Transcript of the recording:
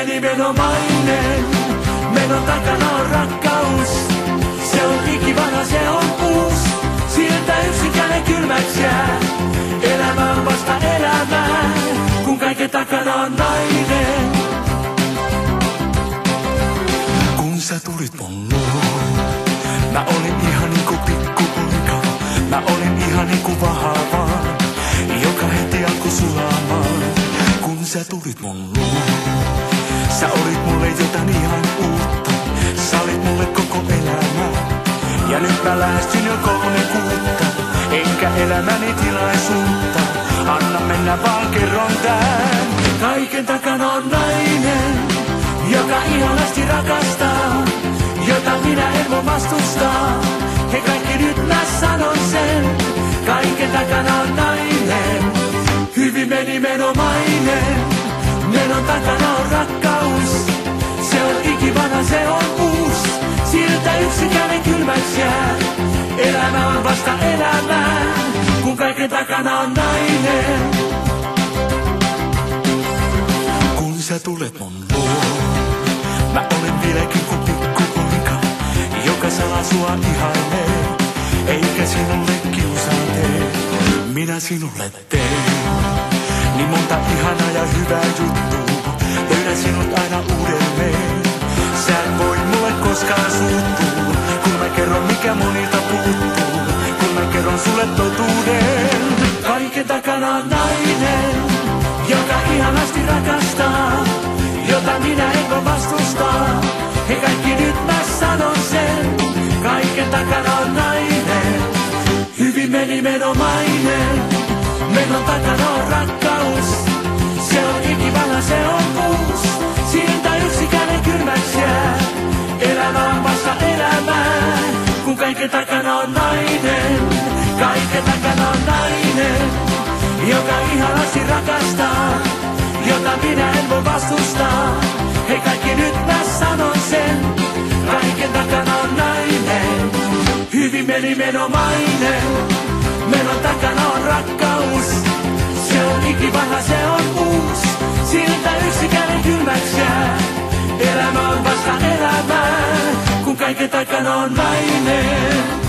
nimenomainen. Menon takana on rakkaus. Se on ikivanha, se on uusi. Siltä yksinkäinen kylmäks jää. Elämä on vasta elämää, kun kaiken takana on nainen. Kun sä tulit mun luo, mä olin ihan niinku pikkupoika. Mä olin ihan niinku vahavaan, joka heti alkoi sulamaan. Kun sä tulit mun luo, sä olit mulle jotain ihan uutta. Sä olit mulle koko elämää. Ja nyt mä lähestyn jo 3 kuutta, enkä elämäni tilaisuutta. Anna mennä vaan, kerron tän. Kaiken takana on nainen, joka ihanasti rakastaa, jota minä en voi vastustaa. He kaikki nyt mä sanon sen. Kaiken takana on nainen, hyvin nimenomainen. Menon takana on rakkaus. Se on ikivanha, se on uusi. Siltä yksinkäinen kylmäks jää. Elämä on vasta elämää, kun kaiken takana on nainen. Kun sä tulet mun luo, mä olen vieläkin kuin pikkupoika, joka salaa sua ihailee, eikä sinulle kiusaa tee. Minä sinulle teen niin monta ihanaa ja hyvää juttua. Löydän sinut aina uudelleen. Sä et voi mulle koskaan suuttua, kun mä kerron mikä monilta puuttuu. Kun mä kerron sulle totuuden. Kaiken takana on nainen, joka ihanasti rakastaa, jota minä en voi vastustaa. He kaikki nyt mä sanon sen. Kaiken takana on nainen, hyvin nimenomainen. Menon takana on rakkaus. Se on ikivanha, se on uusi. Siltä yksinkäinen kylmäks jää. Elämä on vasta elämää, kun kaiken takana on nainen. Kaiken takana on nainen, joka ihanasti rakastaa, jota minä en voi vastustaa. Hei kaikki nyt mä sanon sen. Kaiken takana on nainen, hyvin nimenomainen. Menon takana on rakkaus. Se on ikivanha, se on uusi. Siltä yksinkäinen kylmäks jää. Elämä on vasta elämää, kun kaiken takana on nainen.